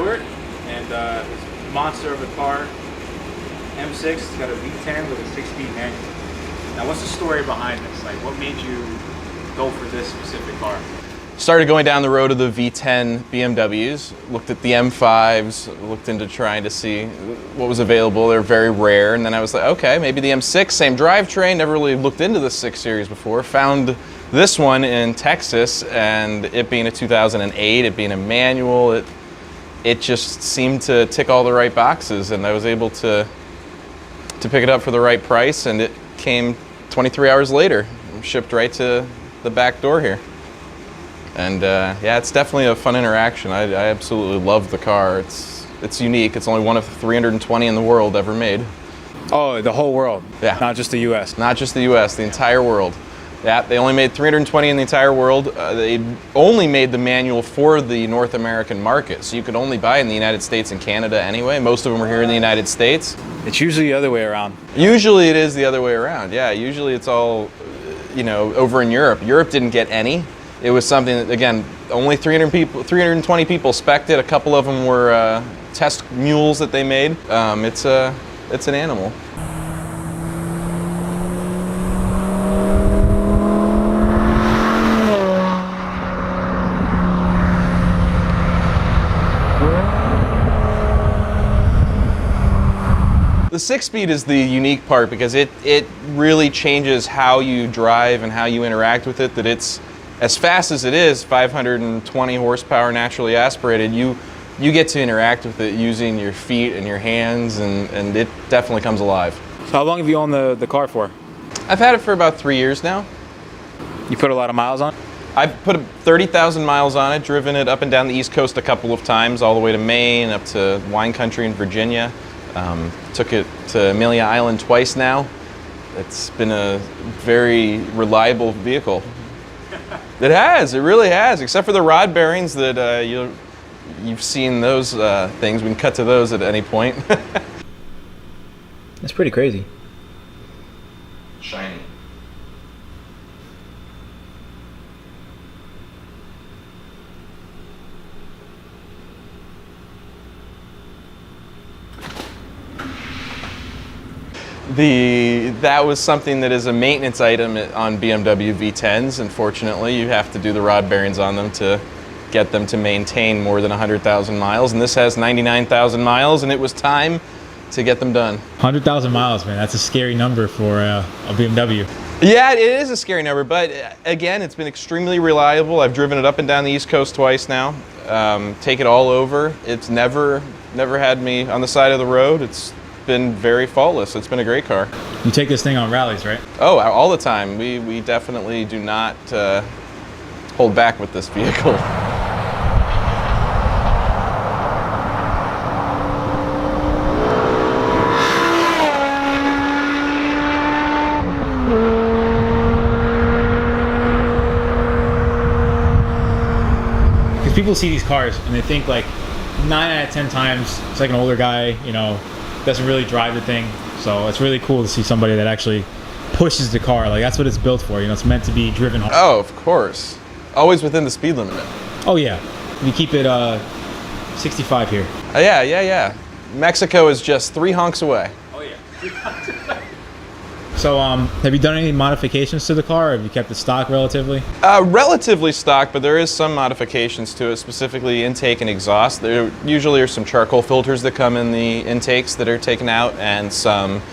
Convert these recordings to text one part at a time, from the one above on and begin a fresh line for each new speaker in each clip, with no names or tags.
Stewart, and this monster of a car, M6. It's got a V10 with a 6-speed manual. Now, what's the story behind this? Like, what made you go for this specific car?
Started going down the road of the V10 BMWs, looked at the M5s, looked into trying to see what was available. They're very rare, and then I was like, okay, maybe the M6, same drivetrain. Never really looked into the 6 Series before. Found this one in Texas, and it being a 2008, it being a manual, it just seemed to tick all the right boxes, and I was able to pick it up for the right price, and it came 23 hours later, shipped right to the back door here. And yeah, it's definitely a fun interaction. I absolutely love the car. It's unique. It's only one of 320 in the world ever made.
Oh, the whole world?
Yeah.
Not just the U.S.?
Not just the U.S., the entire world. Yeah, they only made 320 in the entire world. They only made the manual for the North American market, so you could only buy in the United States and Canada anyway. Most of them are here in the United States.
It's usually the other way around.
Usually it is the other way around, yeah. Usually it's all, you know, over in Europe. Europe didn't get any. It was something that, again, only 320 people spec'd it. A couple of them were test mules that they made. It's an animal. The 6-speed is the unique part because it really changes how you drive and how you interact with it. That it's as fast as it is, 520 horsepower naturally aspirated, you get to interact with it using your feet and your hands, and it definitely comes alive.
So how long have you owned the car for?
I've had it for about 3 years now.
You put a lot of miles on it?
I've put 30,000 miles on it, driven it up and down the East Coast a couple of times, all the way to Maine, up to wine country in Virginia. Took it to Amelia Island twice now. It's been a very reliable vehicle. It has, it really has, except for the rod bearings that you've seen those things. We can cut to those at any point.
That's pretty crazy.
Shiny. That was something that is a maintenance item on BMW V10s. Unfortunately, you have to do the rod bearings on them to get them to maintain more than 100,000 miles. And this has 99,000 miles, and it was time to get them done.
100,000 miles, man. That's a scary number for a BMW.
Yeah, it is a scary number, but again, it's been extremely reliable. I've driven it up and down the East Coast twice now. Take it all over. It's never had me on the side of the road. It's been very faultless. It's been a great car.
You take this thing on rallies, right?
Oh, all the time. We definitely do not hold back with this vehicle.
Because people see these cars and they think like 9 out of 10 times it's like an older guy, you know, doesn't really drive the thing. So it's really cool to see somebody that actually pushes the car. Like, that's what it's built for. You know, it's meant to be driven home.
Oh, of course. Always within the speed limit.
Oh yeah, we keep it 65 here.
Yeah. Mexico is just 3 honks away.
Oh yeah.
So have you done any modifications to the car, or have you kept it stock relatively?
Relatively stock, but there is some modifications to it, specifically intake and exhaust. There usually are some charcoal filters that come in the intakes that are taken out, and some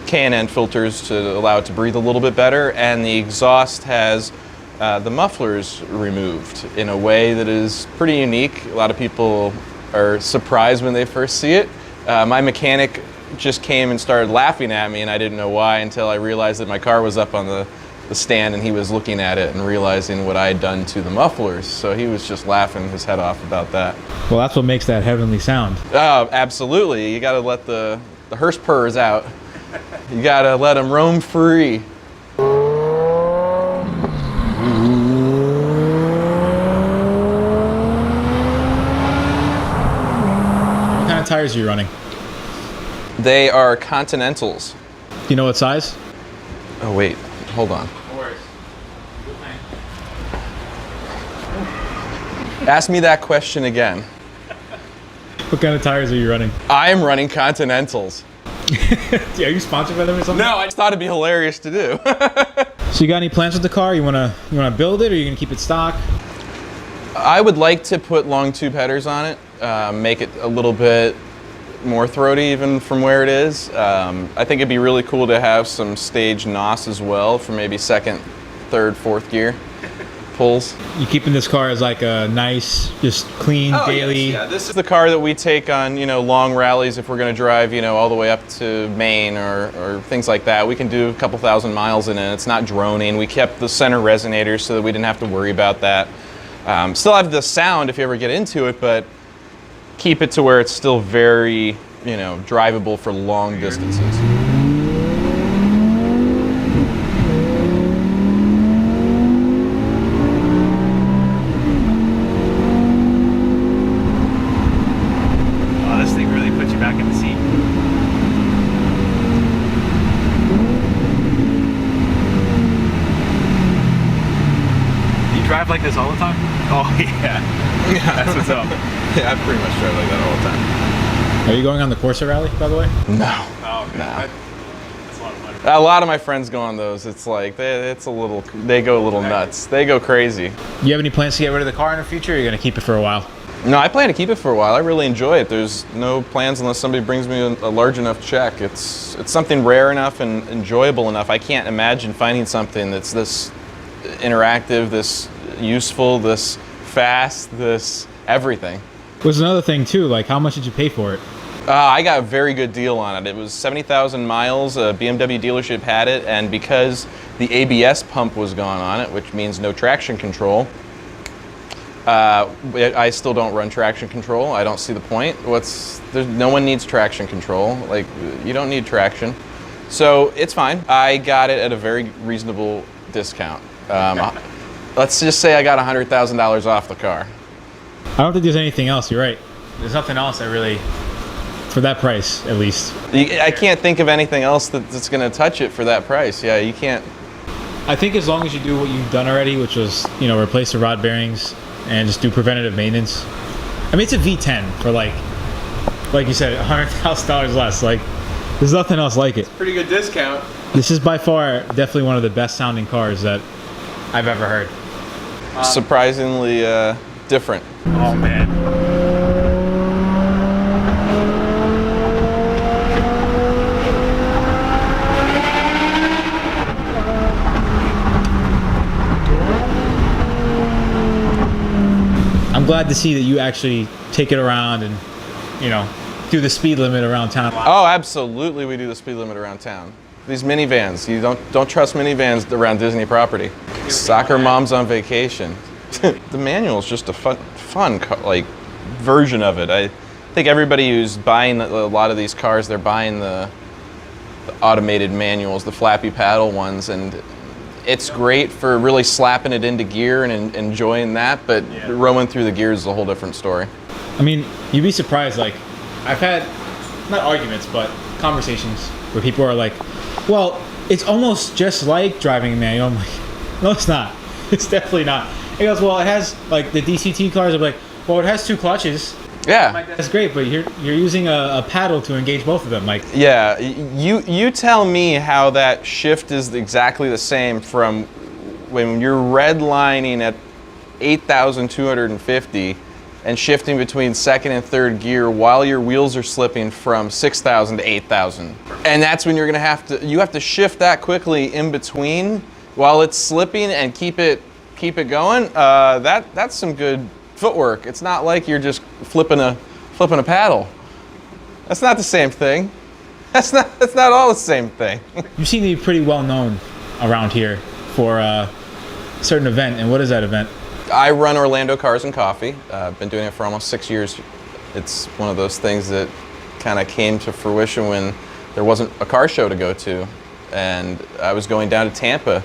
K&N filters to allow it to breathe a little bit better, and the exhaust has the mufflers removed in a way that is pretty unique. A lot of people are surprised when they first see it. My mechanic just came and started laughing at me, and I didn't know why until I realized that my car was up on the stand and he was looking at it and realizing what I had done to the mufflers. So he was just laughing his head off about that.
Well, that's what makes that heavenly sound.
Oh, absolutely. You got to let the hearse purrs out. You got to let them roam free.
What kind of tires are you running?
They are Continentals.
Do you know what size?
Oh, wait. Hold on. Ask me that question again.
What kind of tires are you running?
I am running Continentals.
Are you sponsored by them or something?
No, I just thought it'd be hilarious to do.
So you got any plans with the car? You wanna build it, or you gonna keep it stock?
I would like to put long tube headers on it, make it a little bit more throaty even from where it is. I think it'd be really cool to have some stage NOS as well for maybe second, third, fourth gear pulls.
You keeping this car as like a nice, just clean daily?
Yes, yeah, this is the car that we take on, long rallies if we're going to drive, all the way up to Maine or things like that. We can do a couple thousand miles in it. It's not droning. We kept the center resonators so that we didn't have to worry about that. Still have the sound if you ever get into it, but keep it to where it's still very, drivable for long distances.
Oh, this thing really puts you back in the seat. You drive like this all the time? Oh yeah. That's what's up.
Yeah, I pretty much drive like that all the time.
Are you going on the Corsa rally, by the way?
No.
Oh, okay.
No.
That's a lot of money.
A lot of my friends go on those. It's like, they go a little nuts. They go crazy.
Do you have any plans to get rid of the car in the future, or are you gonna keep it for a while?
No, I plan to keep it for a while. I really enjoy it. There's no plans unless somebody brings me a large enough check. It's something rare enough and enjoyable enough. I can't imagine finding something that's this interactive, this useful, this fast, this everything.
Was another thing too, like how much did you pay for it?
I got a very good deal on it. It was 70,000 miles. A BMW dealership had it, and because the ABS pump was gone on it, which means no traction control, I still don't run traction control. I don't see the point. No one needs traction control. Like, you don't need traction. So it's fine. I got it at a very reasonable discount. Let's just say I got $100,000 off the car.
I don't think there's anything else. You're right. There's nothing else that really, for that price at least.
I can't think of anything else that's going to touch it for that price. Yeah, you can't.
I think as long as you do what you've done already, which was, replace the rod bearings and just do preventative maintenance. I mean, it's a V10 for like you said, $100,000 less. Like, there's nothing else like it.
Pretty good discount.
This is by far definitely one of the best sounding cars that I've ever heard.
Surprisingly different.
Oh man.
I'm glad to see that you actually take it around and, do the speed limit around town.
Oh, absolutely, we do the speed limit around town. These minivans, you don't trust minivans around Disney property. Soccer moms on vacation. The manual is just a fun version of it. I think everybody who's buying a lot of these cars, they're buying the automated manuals, the flappy paddle ones, and it's great for really slapping it into gear and enjoying that, but rowing through the gears is a whole different story.
I mean, you'd be surprised, like, I've had, not arguments, but conversations where people are like, well, it's almost just like driving a manual. I'm like, no, it's not. It's definitely not. He goes, well, it has, like, the DCT cars are like, well, it has 2 clutches.
Yeah.
That's great, but you're using a paddle to engage both of them. Like,
yeah, you tell me how that shift is exactly the same from when you're redlining at 8,250 and shifting between second and third gear while your wheels are slipping from 6,000 to 8,000. And that's when you're gonna have to shift that quickly in between while it's slipping and keep it going. That's some good footwork. It's not like you're just flipping a paddle. That's not the same thing. That's not all the same thing.
You seem to be pretty well known around here for a certain event. And what is that event?
I run Orlando Cars and Coffee. I've been doing it for almost 6 years. It's one of those things that kind of came to fruition when there wasn't a car show to go to. And I was going down to Tampa,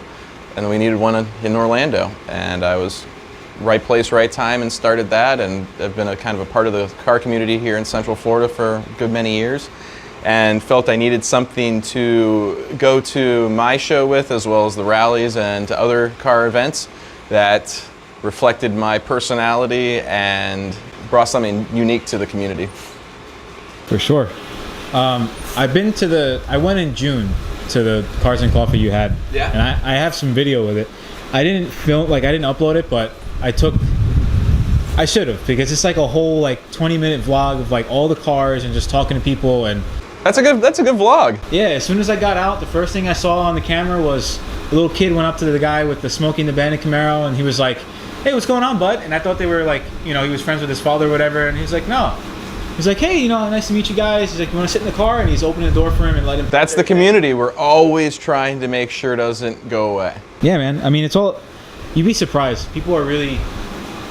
and we needed one in Orlando. And I was right place, right time, and started that. And I've been a kind of a part of the car community here in Central Florida for a good many years. And felt I needed something to go to my show with, as well as the rallies and other car events that reflected my personality and brought something unique to the community.
For sure. I went in June to the Cars and Coffee you had.
Yeah.
And I have some video with it. I didn't upload it, but I should have, because it's like a whole like 20-minute vlog of like all the cars and just talking to people. And
That's a good vlog.
yeah, as soon as I got out, the first thing I saw on the camera was a little kid went up to the guy with the Smoking the Bandit Camaro, and he was like, "Hey, what's going on, bud?" And I thought they were like, he was friends with his father or whatever, and he's like, "No." He's like, "Hey, nice to meet you guys." He's like, "You want to sit in the car?" And he's opening the door for him and let him.
That's the community. We're always trying to make sure it doesn't go away.
Yeah, man. I mean, it's all. You'd be surprised. People are really,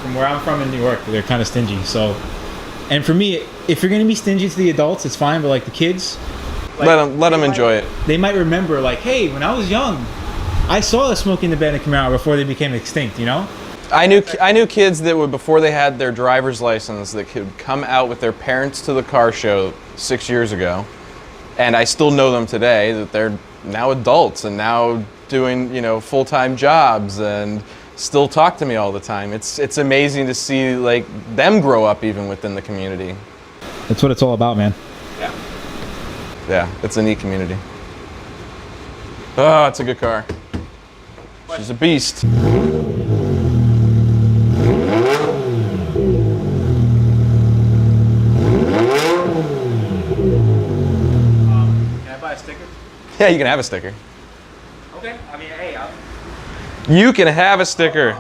from where I'm from in New York, they're kind of stingy. So, and for me, if you're gonna be stingy to the adults, it's fine. But like the kids, like,
Let them enjoy it.
They might remember, like, hey, when I was young, I saw a Smoking the Bandit Camaro before they became extinct.
I knew kids that would, before they had their driver's license, that could come out with their parents to the car show 6 years ago, and I still know them today, that they're now adults and now doing full-time jobs and still talk to me all the time. It's amazing to see like them grow up even within the community.
That's what it's all about, man.
Yeah, it's a neat community. Oh, it's a good car. She's a beast. Yeah, you can have a sticker.
Okay. I mean, hey,
You can have a sticker.